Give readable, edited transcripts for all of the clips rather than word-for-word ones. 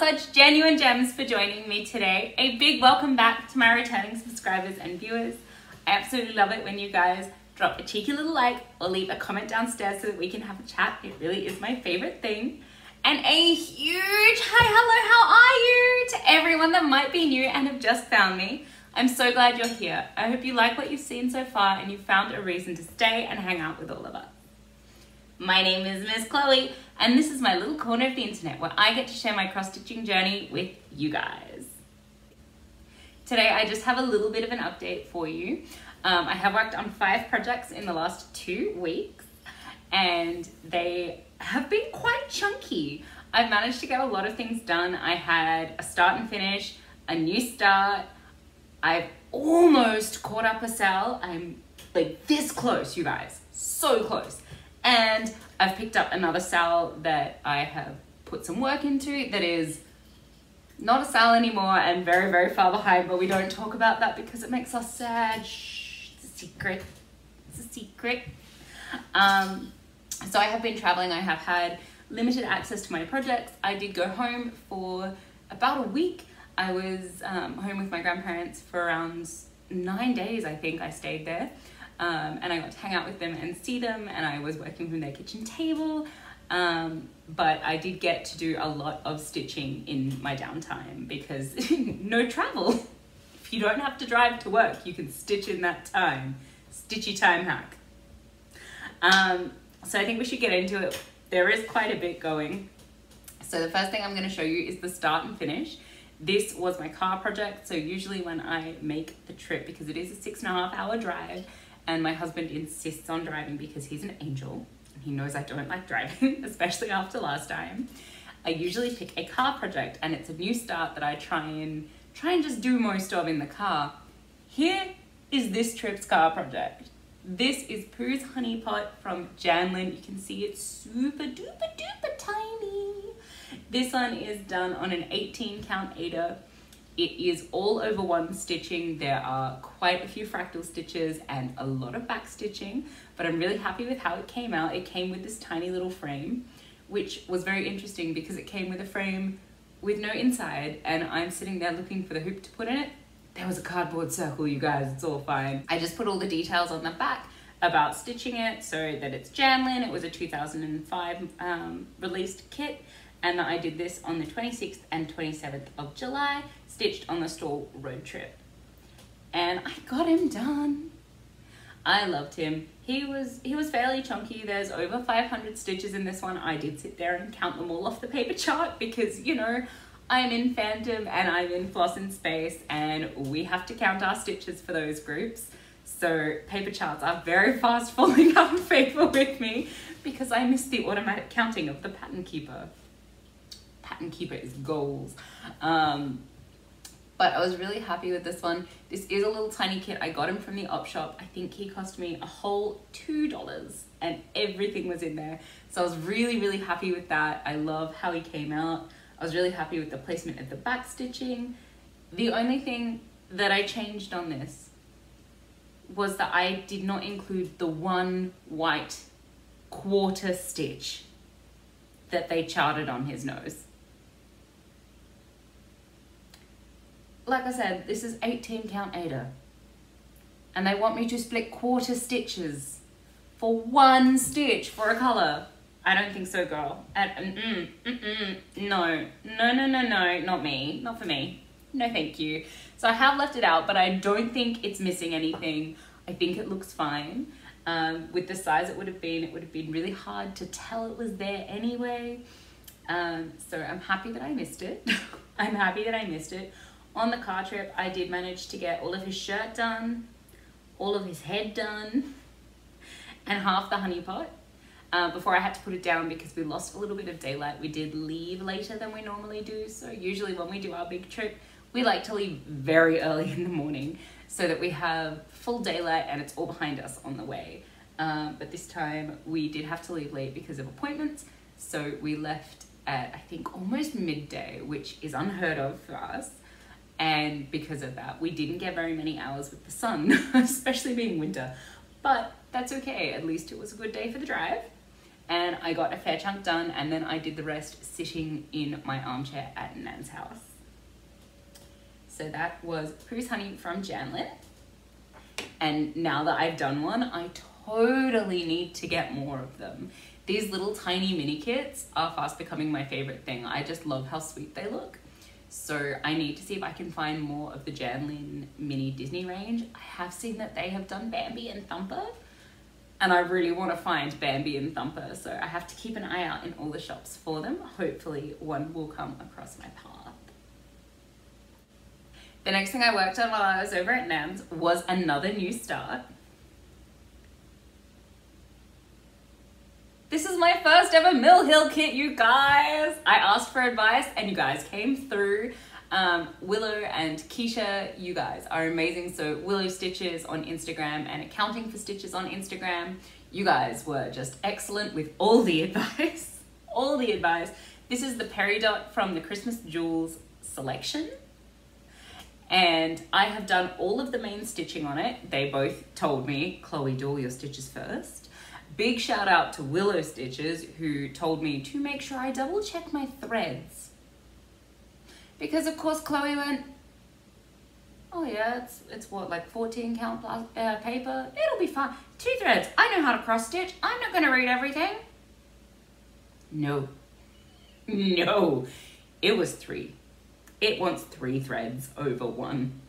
such genuine gems for joining me today. A big welcome back to my returning subscribers and viewers. I absolutely love it when you guys drop a cheeky little like or leave a comment downstairs so that we can have a chat. It really is my favorite thing. And a huge hi, hello, how are you to everyone that might be new and have just found me. I'm so glad you're here. I hope you like what you've seen so far and you found a reason to stay and hang out with all of us. My name is Miss Chloe and this is my little corner of the internet where I get to share my cross-stitching journey with you guys. Today I just have a little bit of an update for you. I have worked on 5 projects in the last 2 weeks and they have been quite chunky. I've managed to get a lot of things done. I had a start and finish, a new start. I've almost caught up a sale. I'm like this close, you guys, so close. And I've picked up another sale that I have put some work into that is not a sale anymore and very, very far behind, but we don't talk about that because it makes us sad. Shh, it's a secret. It's a secret. So I have been traveling. I have had limited access to my projects. I did go home for about a week. I was home with my grandparents for around 9 days, I think I stayed there. And I got to hang out with them and see them, and I was working from their kitchen table. But I did get to do a lot of stitching in my downtime because no travel. If you don't have to drive to work, you can stitch in that time. Stitchy time hack. So I think we should get into it. There is quite a bit going. So the first thing I'm going to show you is the start and finish. This was my car project. So usually when I make the trip, because it is a 6.5 hour drive, and my husband insists on driving because he's an angel and he knows I don't like driving, especially after last time. I usually pick a car project and it's a new start that I try and just do most of in the car. Here is this trip's car project. This is Pooh's Honey Pot from Janlin. You can see it's super duper duper tiny. This one is done on an 18 count Ada. It is all over one stitching. There are quite a few fractal stitches and a lot of back stitching, but I'm really happy with how it came out. It came with this tiny little frame, which was very interesting because it came with a frame with no inside, and I'm sitting there looking for the hoop to put in it. There was a cardboard circle, you guys, it's all fine. I just put all the details on the back about stitching it so that it's Janlin. It was a 2005 released kit. And I did this on the 26th and 27th of July, stitched on the stall road trip. And I got him done. I loved him. He was fairly chunky. There's over 500 stitches in this one. I did sit there and count them all off the paper chart because, you know, I'm in fandom and I'm in Floss in Space and we have to count our stitches for those groups. So paper charts are very fast falling out of favor with me because I missed the automatic counting of the pattern keeper. Pattern keeper is goals. But I was really happy with this one. This is a little tiny kit. I got him from the op shop. I think he cost me a whole $2 and everything was in there. So I was really, really happy with that. I love how he came out. I was really happy with the placement of the back stitching. The only thing that I changed on this was that I did not include the one white quarter stitch that they charted on his nose. Like I said, this is 18 count Ada. And they want me to split quarter stitches for one stitch for a color. I don't think so, girl. No, not me, not for me. No, thank you. So I have left it out, but I don't think it's missing anything. I think it looks fine. With the size it would have been really hard to tell it was there anyway. So I'm happy that I missed it. I'm happy that I missed it. On the car trip, I did manage to get all of his shirt done, all of his head done, and half the honey pot before I had to put it down because we lost a little bit of daylight. We did leave later than we normally do. So usually when we do our big trip, we like to leave very early in the morning so that we have full daylight and it's all behind us on the way. But this time we did have to leave late because of appointments. So we left at, I think, almost midday, which is unheard of for us. And because of that, we didn't get very many hours with the sun, especially being winter. But that's okay. At least it was a good day for the drive. and I got a fair chunk done, and then I did the rest sitting in my armchair at Nan's house. So that was Pooh's Honey from Janlin. And now that I've done one, I totally need to get more of them. These little tiny mini kits are fast becoming my favorite thing. I just love how sweet they look. So I need to see if I can find more of the Janlin mini Disney range. I have seen that they have done Bambi and Thumper, and I really want to find Bambi and Thumper, so I have to keep an eye out in all the shops for them. Hopefully one will come across my path. The next thing I worked on while I was over at Nan's was another new start. This is my first ever Mill Hill kit, you guys. I asked for advice and you guys came through. Willow and Keisha, you guys are amazing. So Willow Stitches on Instagram and Accounting for Stitches on Instagram. You guys were just excellent with all the advice, all the advice. This is the Peridot from the Christmas Jewels selection. And I have done all of the main stitching on it. They both told me, Chloe, do all your stitches first. Big shout out to Willow Stitches, who told me to make sure I double check my threads. Because of course Chloe went, oh yeah, it's what, like 14 count paper? It'll be fine. 2 threads. I know how to cross stitch. I'm not gonna read everything. No. No. It was 3. It wants 3 threads over 1.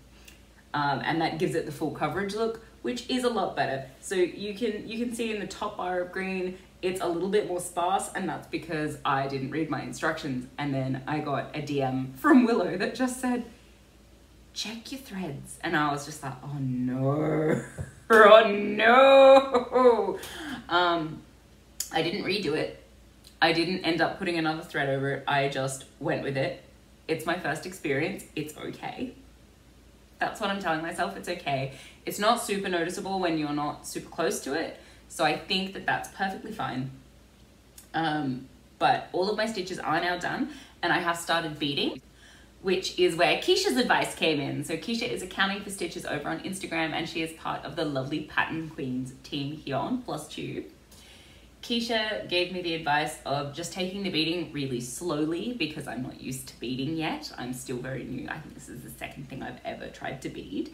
And that gives it the full coverage look, which is a lot better. So you can see in the top bar of green, it's a little bit more sparse, and that's because I didn't read my instructions. And then I got a DM from Willow that just said, check your threads. And I was just like, oh no, oh no. I didn't redo it. I didn't end up putting another thread over it. I just went with it. It's my first experience. It's okay. That's what I'm telling myself. It's okay. It's not super noticeable when you're not super close to it. So I think that that's perfectly fine. But all of my stitches are now done, and I have started beading, which is where Keisha's advice came in. So Keisha is Accounting for Stitches over on Instagram, and she is part of the lovely Pattern Queens team here on Flosstube. Keisha gave me the advice of just taking the beading really slowly because I'm not used to beading yet. I'm still very new. I think this is the second thing I've ever tried to bead.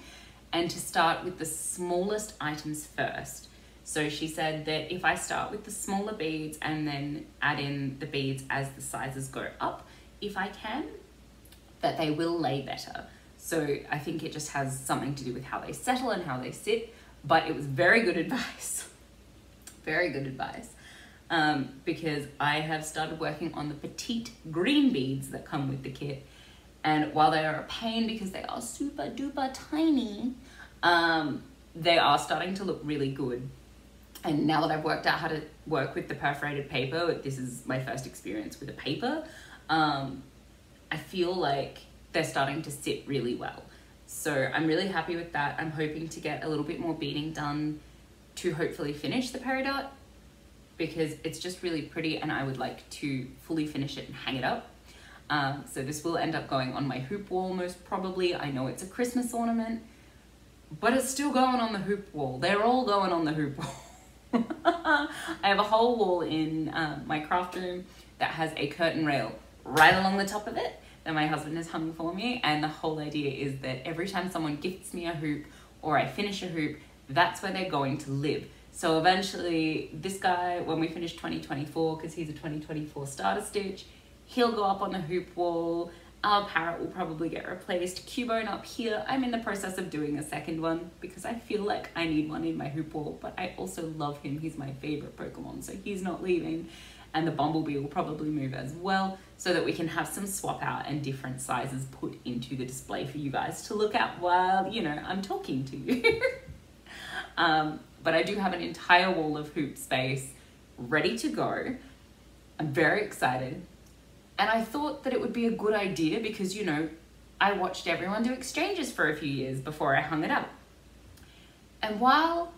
And to start with the smallest items first. So she said that if I start with the smaller beads and then add in the beads as the sizes go up, if I can, that they will lay better. So I think it just has something to do with how they settle and how they sit, but it was very good advice. Very good advice. Because I have started working on the petite green beads that come with the kit. And while they are a pain because they are super duper tiny, they are starting to look really good. And now that I've worked out how to work with the perforated paper, this is my first experience with a paper, I feel like they're starting to sit really well. So I'm really happy with that. I'm hoping to get a little bit more beading done to hopefully finish the peridot, because it's just really pretty and I would like to fully finish it and hang it up. So this will end up going on my hoop wall most probably. I know it's a Christmas ornament, but it's still going on the hoop wall. They're all going on the hoop wall. I have a whole wall in my craft room that has a curtain rail right along the top of it that my husband has hung for me. And the whole idea is that every time someone gifts me a hoop or I finish a hoop, that's where they're going to live. So eventually this guy, when we finish 2024, because he's a 2024 starter stitch, he'll go up on the hoop wall. Our parrot will probably get replaced. Cubone up here. I'm in the process of doing a second one because I feel like I need one in my hoop wall, but I also love him. He's my favorite Pokemon, so he's not leaving. And the Bumblebee will probably move as well, so that we can have some swap out and different sizes put into the display for you guys to look at while, you know, I'm talking to you. But I do have an entire wall of hoop space ready to go. I'm very excited. And I thought that it would be a good idea because, you know, I watched everyone do exchanges for a few years before I hung it up. And while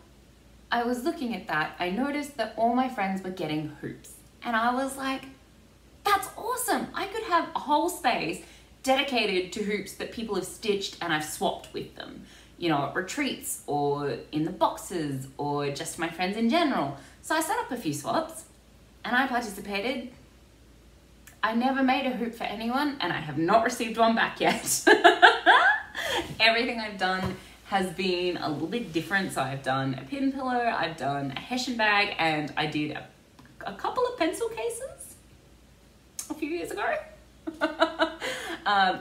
I was looking at that, I noticed that all my friends were getting hoops. And I was like, that's awesome. I could have a whole space dedicated to hoops that people have stitched and I've swapped with them. You know, at retreats or in the boxes or just my friends in general. So I set up a few swaps and I participated. I never made a hoop for anyone, and I have not received one back yet. Everything I've done has been a little bit different. So I've done a pin pillow, I've done a hessian bag, and I did a couple of pencil cases a few years ago.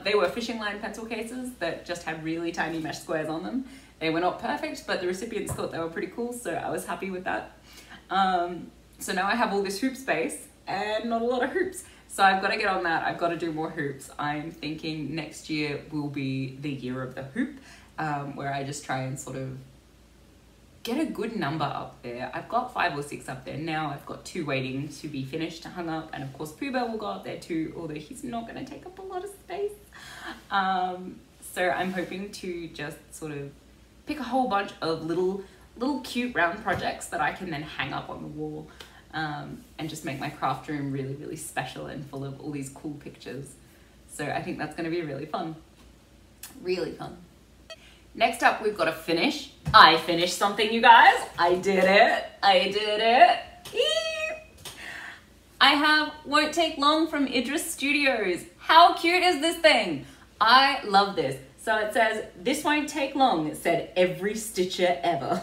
They were fishing line pencil cases that just had really tiny mesh squares on them. They were not perfect, but the recipients thought they were pretty cool, so I was happy with that. So now I have all this hoop space and not a lot of hoops. So I've got to get on that. I've got to do more hoops. I'm thinking next year will be the year of the hoop, where I just try and sort of get a good number up there. I've got 5 or 6 up there now. I've got 2 waiting to be finished, hung up, and of course Pooh Bear will go up there too, although he's not going to take up a lot of space. So I'm hoping to just sort of pick a whole bunch of little cute round projects that I can then hang up on the wall, and just make my craft room really, really special and full of all these cool pictures. So I think that's going to be really fun. Really fun. Next up, we've got a finish. I finished something, you guys. I did it. I did it. Eee! I have Won't Take Long from Idris Studios. How cute is this thing? I love this. So it says, this won't take long. It said every stitcher ever.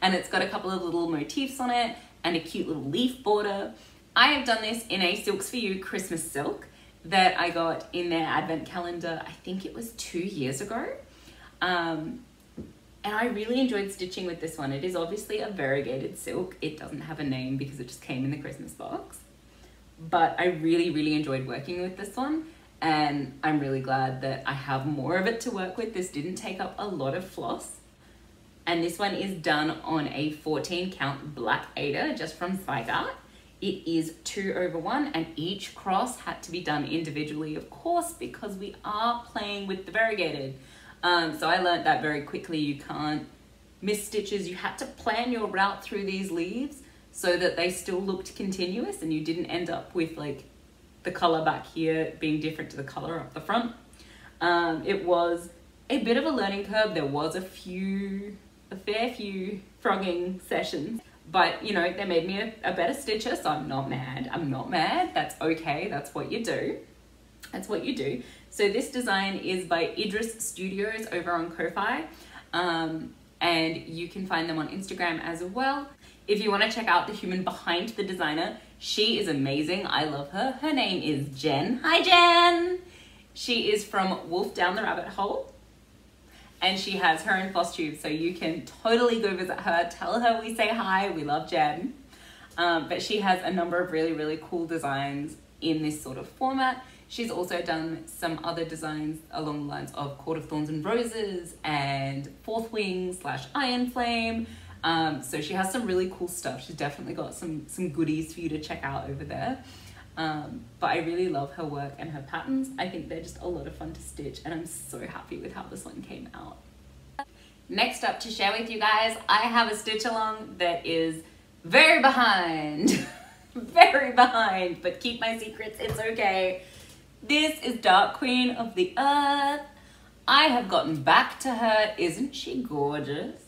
And it's got a couple of little motifs on it and a cute little leaf border. I have done this in a Silks For You Christmas silk that I got in their advent calendar. I think it was 2 years ago. And I really enjoyed stitching with this one. It is obviously a variegated silk. It doesn't have a name because it just came in the Christmas box. But I really, really enjoyed working with this one. And I'm really glad that I have more of it to work with. This didn't take up a lot of floss. And this one is done on a 14 count black Aida, just from Zweigart. It is 2/1, and each cross had to be done individually, of course, because we are playing with the variegated. So I learned that very quickly. You can't miss stitches. You had to plan your route through these leaves so that they still looked continuous and you didn't end up with like the color back here being different to the color up the front. It was a bit of a learning curve. There was a fair few frogging sessions, but you know, they made me a better stitcher, so I'm not mad. I'm not mad. That's okay. That's what you do. That's what you do. So this design is by Idris Studios over on Ko-Fi, and you can find them on Instagram as well. If you want to check out the human behind the designer, she is amazing. I love her. Her name is Jen. Hi, Jen! She is from Wolf Down the Rabbit Hole, and she has her own Flosstube, so you can totally go visit her. Tell her we say hi. We love Jen. But she has a number of really, really cool designs in this sort of format. She's also done some other designs along the lines of Court of Thorns and Roses and Fourth Wing / Iron Flame. So she has some really cool stuff. She's definitely got some goodies for you to check out over there. But I really love her work and her patterns. I think they're just a lot of fun to stitch, and I'm so happy with how this one came out. Next up to share with you guys, I have a stitch along that is very behind. Very behind, but keep my secrets, it's okay. This is Dark Queen of the Earth. I have gotten back to her. Isn't she gorgeous?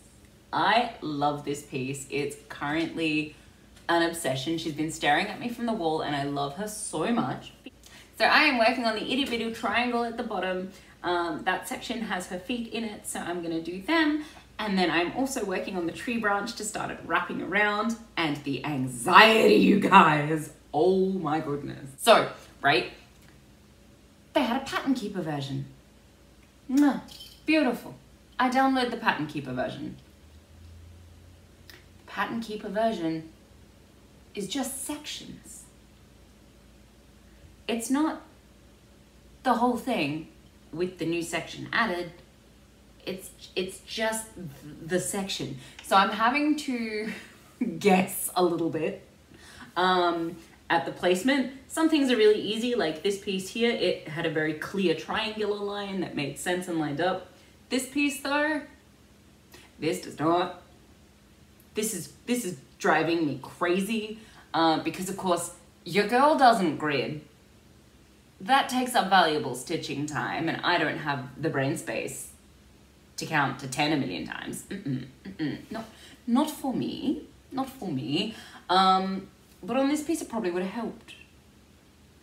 I love this piece. It's currently an obsession. She's been staring at me from the wall, and I love her so much. So I am working on the itty bitty triangle at the bottom. That section has her feet in it, so I'm gonna do them. And then I'm also working on the tree branch to start it wrapping around, and the anxiety, you guys. Oh my goodness. So, right, they had a Pattern Keeper version. Mwah, beautiful. I downloaded the Pattern Keeper version. The Pattern Keeper version is just sections. It's not the whole thing with the new section added. It's just the section. So I'm having to guess a little bit at the placement. Some things are really easy, like this piece here. It had a very clear triangular line that made sense and lined up. This piece though, this does not. This is driving me crazy because of course your girl doesn't grid. That takes up valuable stitching time, and I don't have the brain space to count to 10 a million times. Not for me, not for me. But on this piece, it probably would have helped.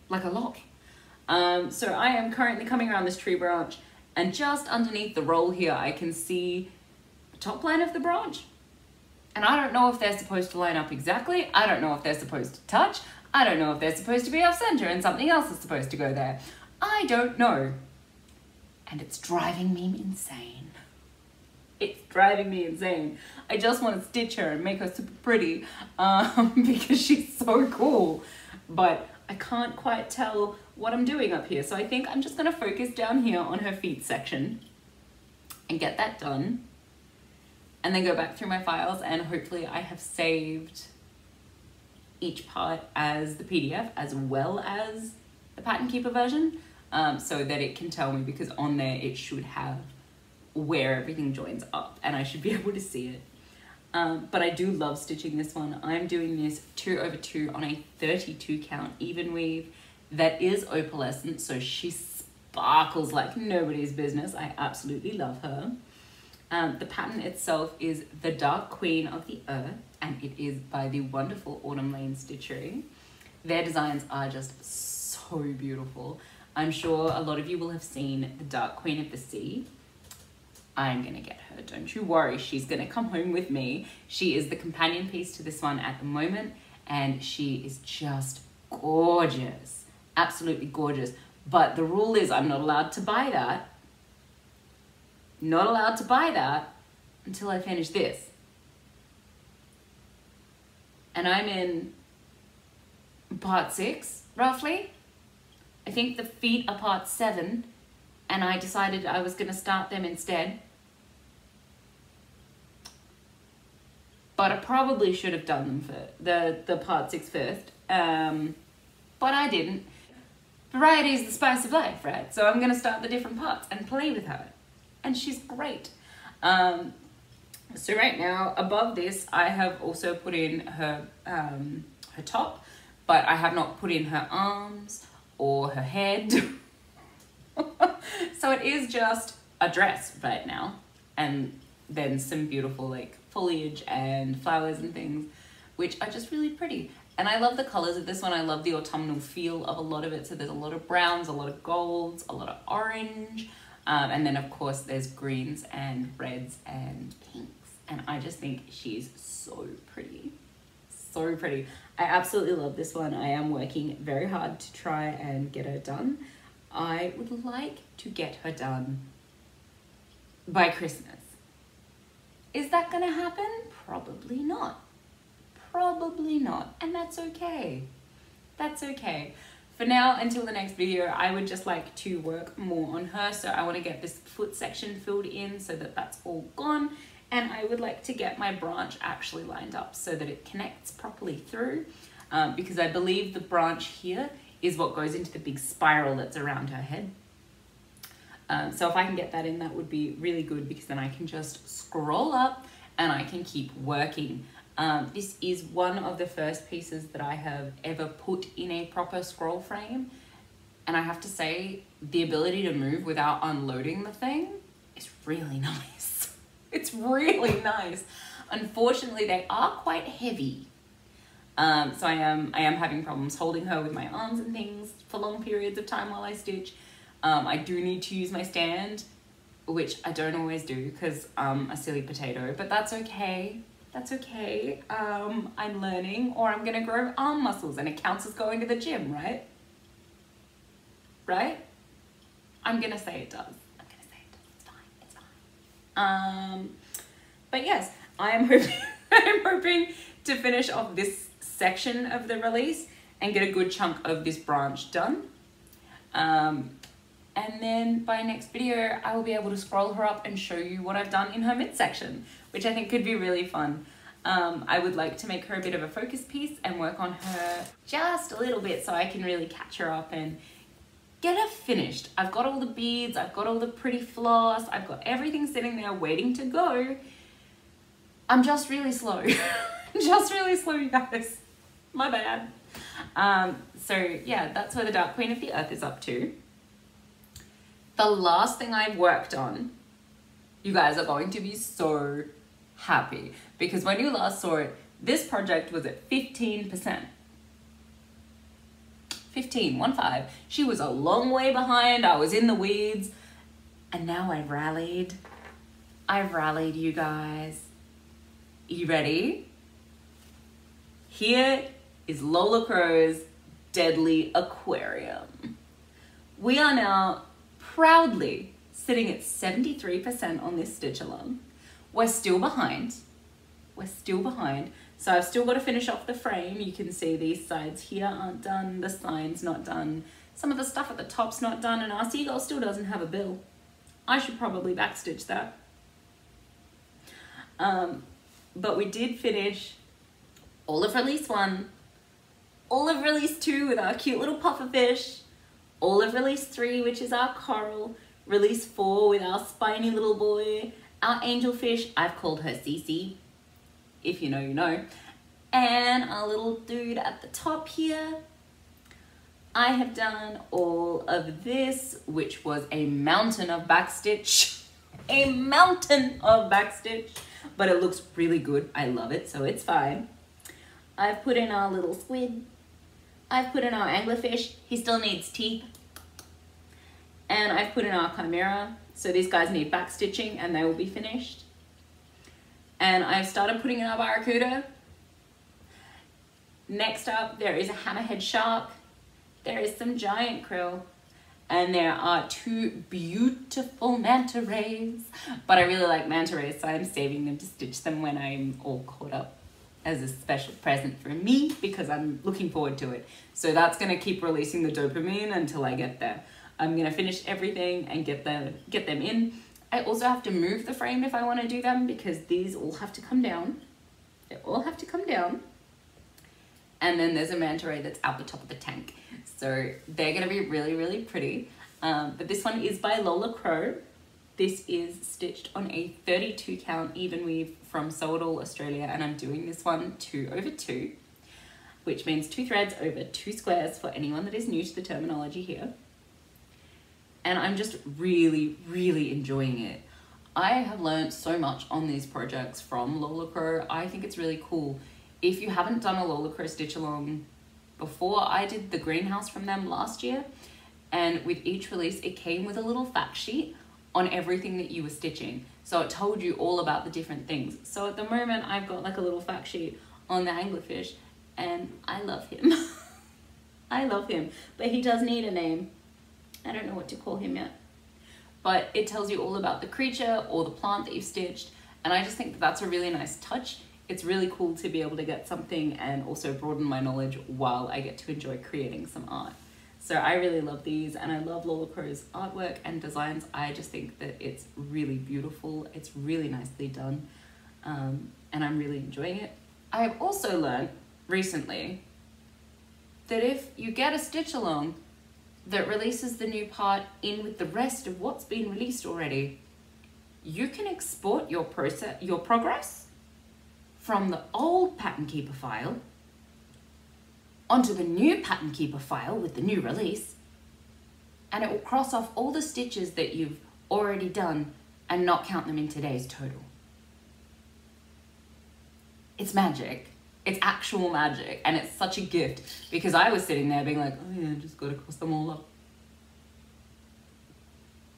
Like a lot. So I am currently coming around this tree branch, and just underneath the roll here, I can see the top line of the branch. And I don't know if they're supposed to line up exactly. I don't know if they're supposed to touch. I don't know if they're supposed to be off center and something else is supposed to go there. I don't know. And it's driving me insane. It's driving me insane. I just want to stitch her and make her super pretty because she's so cool. But I can't quite tell what I'm doing up here. So I think I'm just going to focus down here on her feet section and get that done. And then go back through my files, and hopefully I have saved each part as the PDF as well as the Pattern Keeper version, so that it can tell me, because on there it should have where everything joins up and I should be able to see it. But I do love stitching this one. I'm doing this 2/2 on a 32 count even weave that is opalescent, so she sparkles like nobody's business. I absolutely love her. The pattern itself is the Dark Queen of the Earth, and it is by the wonderful Autumn Lane Stitchery. Their designs are just so beautiful. I'm sure a lot of you will have seen the Dark Queen of the Sea. I'm gonna get her, don't you worry. She's gonna come home with me. She is the companion piece to this one at the moment, and she is just gorgeous, absolutely gorgeous. But the rule is I'm not allowed to buy that. Not allowed to buy that until I finish this. And I'm in part 6, roughly. I think the feet are part 7, and I decided I was gonna start them instead. But I probably should have done them for the part 6 first, but I didn't. Variety is the spice of life, right? So I'm gonna start the different parts and play with her. And she's great. So right now, above this, I have also put in her, her top, but I have not put in her arms or her head. So it is just a dress right now. And then some beautiful like foliage and flowers and things, which are just really pretty. And I love the colors of this one. I love the autumnal feel of a lot of it. So there's a lot of browns, a lot of golds, a lot of orange. And then of course there's greens and reds and pinks. And I just think she's so pretty. So pretty. I absolutely love this one. I am working very hard to try and get her done. I would like to get her done by Christmas. Is that gonna happen? Probably not. Probably not. And that's okay. That's okay. For now, until the next video, I would just like to work more on her. So I want to get this foot section filled in so that that's all gone. And I would like to get my branch actually lined up so that it connects properly through. Because I believe the branch here is what goes into the big spiral that's around her head. So if I can get that in, that would be really good, because then I can just scroll up and I can keep working. This is one of the first pieces that I have ever put in a proper scroll frame, and I have to say the ability to move without unloading the thing is really nice. It's really nice. Unfortunately, they are quite heavy, so I am having problems holding her with my arms and things for long periods of time while I stitch. I do need to use my stand, which I don't always do because I'm a silly potato, but that's okay. That's okay. I'm learning, or I'm gonna grow arm muscles, and it counts as going to the gym, right? Right? I'm gonna say it does. I'm gonna say it does. It's fine. It's fine. But yes, I am hoping I'm hoping to finish off this section of the release and get a good chunk of this branch done. And then by next video, I will be able to scroll her up and show you what I've done in her midsection, which I think could be really fun. I would like to make her a bit of a focus piece and work on her just a little bit so I can really catch her up and get her finished. I've got all the beads, I've got all the pretty floss, I've got everything sitting there waiting to go. I'm just really slow. Just really slow, you guys. My bad. So yeah, that's where the Dark Queen of the Earth is up to. The last thing I've worked on, you guys are going to be so happy, because when you last saw it, this project was at 15%. 15, 1-5. She was a long way behind. I was in the weeds. And now I've rallied. I've rallied, you guys. You ready? Here is Lola Crow's Deadly Aquarium. We are now proudly sitting at 73% on this stitch along. We're still behind. We're still behind. So I've still got to finish off the frame. You can see these sides here aren't done. The sign's not done. Some of the stuff at the top's not done, and our seagull still doesn't have a bill. I should probably backstitch that. But we did finish all of release 1, all of release 2 with our cute little pufferfish, all of release 3, which is our coral, release 4 with our spiny little boy, our angelfish, I've called her Cece, if you know, you know, and our little dude at the top here. I have done all of this, which was a mountain of backstitch, a mountain of backstitch, but it looks really good. I love it, so it's fine. I've put in our little squid. I've put in our anglerfish. He still needs teeth. And I've put in our chimera. So these guys need backstitching and they will be finished. And I've started putting in our barracuda. Next up, there is a hammerhead shark. There is some giant krill. And there are 2 beautiful manta rays. But I really like manta rays, so I'm saving them to stitch them when I'm all caught up as a special present for me, because I'm looking forward to it. So that's gonna keep releasing the dopamine until I get there. I'm gonna finish everything and get them in. I also have to move the frame if I wanna do them, because these all have to come down. They all have to come down. And then there's a manta ray that's out the top of the tank. So they're gonna be really, really pretty. But this one is by Lola Crow. This is stitched on a 32 count even weave from Sew It All Australia, and I'm doing this one 2/2, which means 2 threads over 2 squares for anyone that is new to the terminology here. And I'm just really, really enjoying it. I have learned so much on these projects from Lola Crow. I think it's really cool. If you haven't done a Lola Crow stitch along before, I did the greenhouse from them last year, and with each release it came with a little fact sheet on everything that you were stitching. So it told you all about the different things. So at the moment I've got like a little fact sheet on the anglerfish, and I love him. I love him, but he does need a name. I don't know what to call him yet. But it tells you all about the creature or the plant that you've stitched, and I just think that that's a really nice touch. It's really cool to be able to get something and also broaden my knowledge while I get to enjoy creating some art. So I really love these, and I love Lola Crow's artwork and designs. I just think that it's really beautiful. It's really nicely done, and I'm really enjoying it. I have also learned recently that if you get a stitch along that releases the new part in with the rest of what's been released already, you can export your progress from the old Pattern Keeper file onto the new Pattern Keeper file with the new release, and it will cross off all the stitches that you've already done and not count them in today's total. It's magic. It's actual magic, and it's such a gift, because I was sitting there being like, oh yeah, just gotta cross them all up.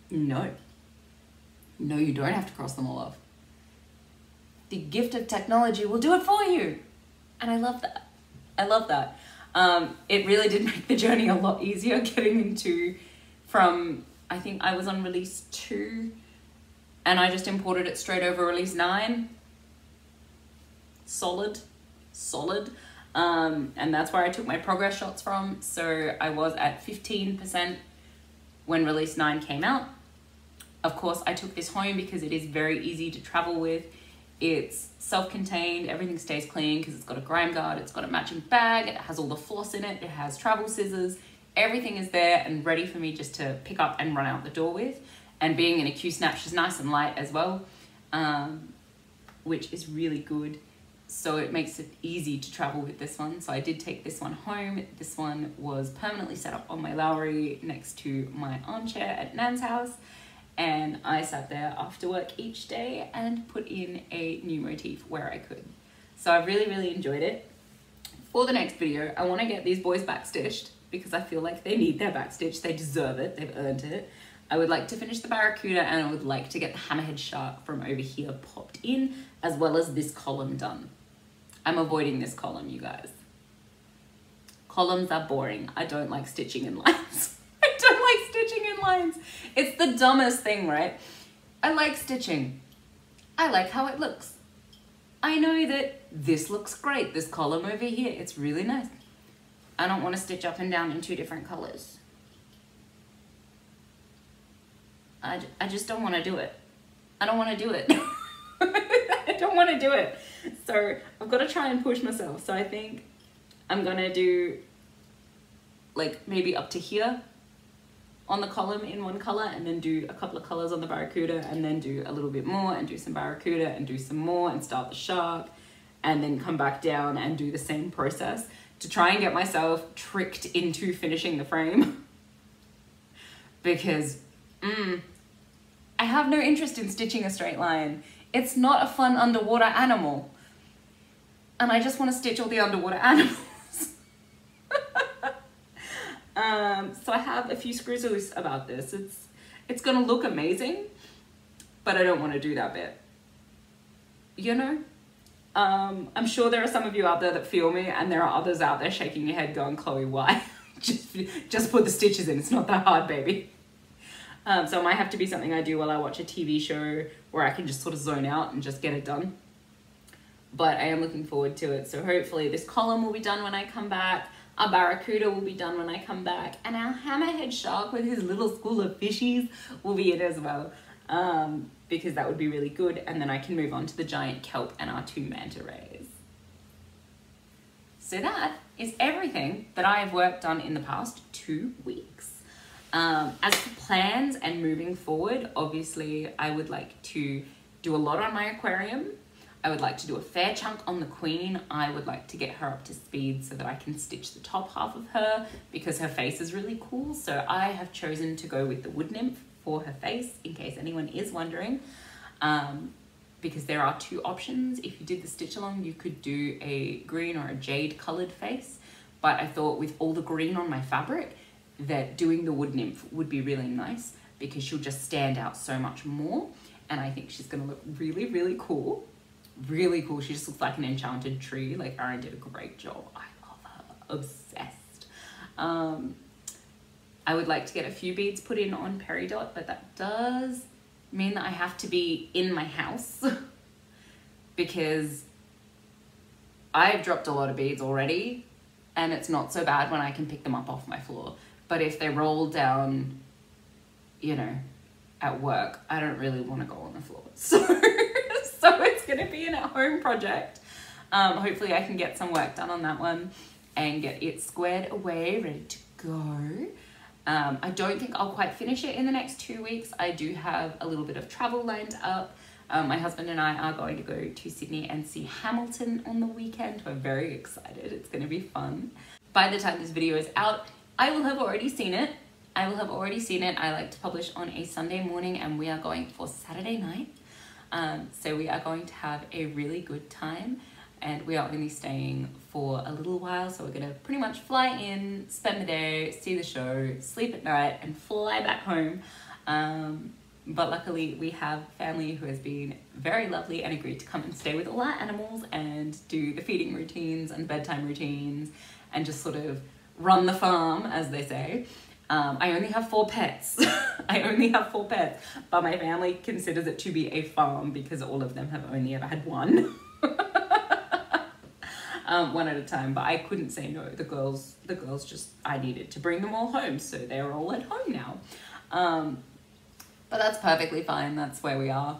No. No, you don't have to cross them all off. The gift of technology will do it for you. And I love that. I love that. It really did make the journey a lot easier getting into from, I think I was on release 2 and I just imported it straight over release 9. Solid. And that's where I took my progress shots from. So I was at 15% when release 9 came out. Of course, I took this home because it is very easy to travel with. It's self-contained, everything stays clean because it's got a grime guard, it's got a matching bag, it has all the floss in it, it has travel scissors, everything is there and ready for me just to pick up and run out the door with. And being in a Q-snap, she's nice and light as well, which is really good. So it makes it easy to travel with this one. So I did take this one home. This one was permanently set up on my Lowry next to my armchair at Nan's house. And I sat there after work each day and put in a new motif where I could. So I really, really enjoyed it. For the next video, I want to get these boys backstitched because I feel like they need their back stitch. They deserve it. They've earned it. I would like to finish the barracuda, and I would like to get the hammerhead shark from over here popped in, as well as this column done. I'm avoiding this column, you guys. Columns are boring. I don't like stitching in lines. I don't like stitching in lines. It's the dumbest thing, right? I like stitching. I like how it looks. I know that this looks great, this column over here, it's really nice. I don't want to stitch up and down in 2 different colors. I just don't want to do it. I don't want to do it. I don't want to do it. So I've got to try and push myself. So I think I'm going to do like maybe up to here on the column in one color, and then do a couple of colors on the barracuda, and then do a little bit more and do some barracuda and do some more and start the shark, and then come back down and do the same process to try and get myself tricked into finishing the frame. Because I have no interest in stitching a straight line. It's not a fun underwater animal. And I just want to stitch all the underwater animals. So I have a few screws loose about this. It's gonna look amazing, but I don't want to do that bit. You know? I'm sure there are some of you out there that feel me, and there are others out there shaking your head going, Chloe, why? just put the stitches in, it's not that hard, baby. So it might have to be something I do while I watch a TV show, where I can just sort of zone out and just get it done. But I am looking forward to it. So hopefully this column will be done when I come back. Our barracuda will be done when I come back, and our hammerhead shark with his little school of fishies will be in as well, because that would be really good, and then I can move on to the giant kelp and our 2 manta rays. So that is everything that I have worked on in the past 2 weeks. As for plans and moving forward, obviously I would like to do a lot on my aquarium. I would like to do a fair chunk on the queen. I would like to get her up to speed so that I can stitch the top half of her, because her face is really cool. So I have chosen to go with the wood nymph for her face, in case anyone is wondering, because there are 2 options. If you did the stitch along, you could do a green or a jade colored face, but I thought with all the green on my fabric that doing the wood nymph would be really nice, because she'll just stand out so much more, and I think she's gonna look really, really cool. Really cool. She just looks like an enchanted tree. Like, Erin did a great job. I love her. Obsessed. I would like to get a few beads put in on peridot, but that does mean that I have to be in my house because I've dropped a lot of beads already, and it's not so bad when I can pick them up off my floor. But if they roll down, you know, at work, I don't really want to go on the floor. So it's going to be an at-home project. Hopefully I can get some work done on that one and get it squared away, ready to go. I don't think I'll quite finish it in the next 2 weeks. I do have a little bit of travel lined up. My husband and I are going to go to Sydney and see Hamilton on the weekend. We're very excited. It's going to be fun. By the time this video is out, I will have already seen it. I like to publish on a Sunday morning, and we are going for Saturday night. So we are going to have a really good time, and we are only staying for a little while. So we're going to pretty much fly in, spend the day, see the show, sleep at night, and fly back home. But luckily we have family who has been very lovely and agreed to come and stay with all our animals and do the feeding routines and bedtime routines and just sort of run the farm, as they say. I only have 4 pets. I only have 4 pets, but my family considers it to be a farm because all of them have only ever had one. One at a time, but I couldn't say no. The girls just, I needed to bring them all home, so they're all at home now. But that's perfectly fine. That's where we are.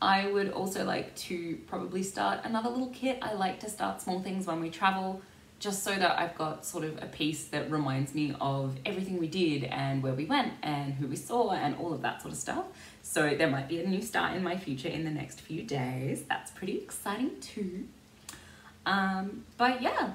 I would also like to probably start another little kit. I like to start small things when we travel, just so that I've got sort of a piece that reminds me of everything we did and where we went and who we saw and all of that sort of stuff. So there might be a new start in my future in the next few days. That's pretty exciting too. But yeah,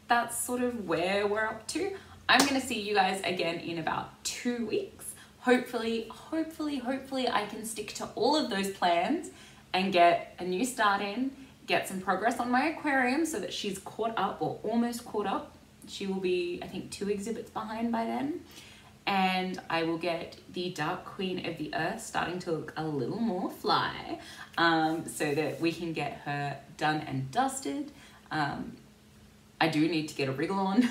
that's sort of where we're up to. I'm gonna see you guys again in about 2 weeks. Hopefully I can stick to all of those plans and get a new start in, get some progress on my aquarium so that she's caught up or almost caught up. She will be, I think, 2 exhibits behind by then. And I will get the Dark Queen of the Earth starting to look a little more fly, so that we can get her done and dusted. I do need to get a wriggle on.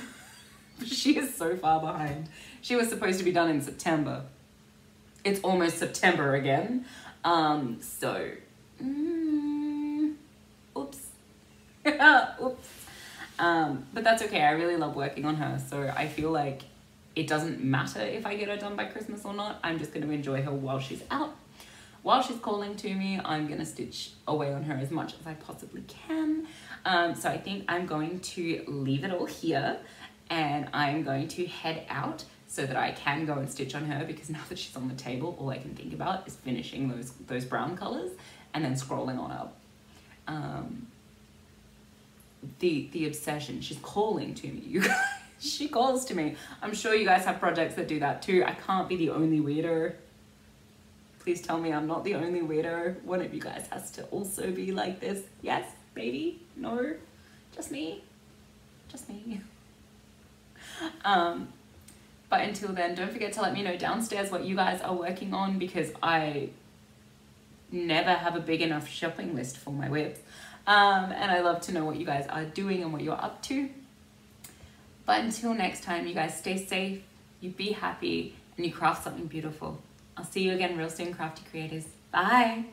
She is so far behind. She was supposed to be done in September. It's almost September again. So, oops. Oops. But that's okay. I really love working on her. So I feel like it doesn't matter if I get her done by Christmas or not. I'm just going to enjoy her while she's out. While she's calling to me, I'm going to stitch away on her as much as I possibly can. So I think I'm going to leave it all here, and I'm going to head out so that I can go and stitch on her, because now that she's on the table, all I can think about is finishing those brown colors and then scrolling on up. The obsession, she's calling to me, you guys. She calls to me. I'm sure you guys have projects that do that too. I can't be the only weirdo. Please tell me I'm not the only weirdo. One of you guys has to also be like this. Yes, maybe, no, just me, just me. But until then, don't forget to let me know downstairs what you guys are working on, because I never have a big enough shopping list for my whips. And I love to know what you guys are doing and what you're up to. But until next time, you guys stay safe, you be happy, and you craft something beautiful. I'll see you again real soon, crafty creators. Bye.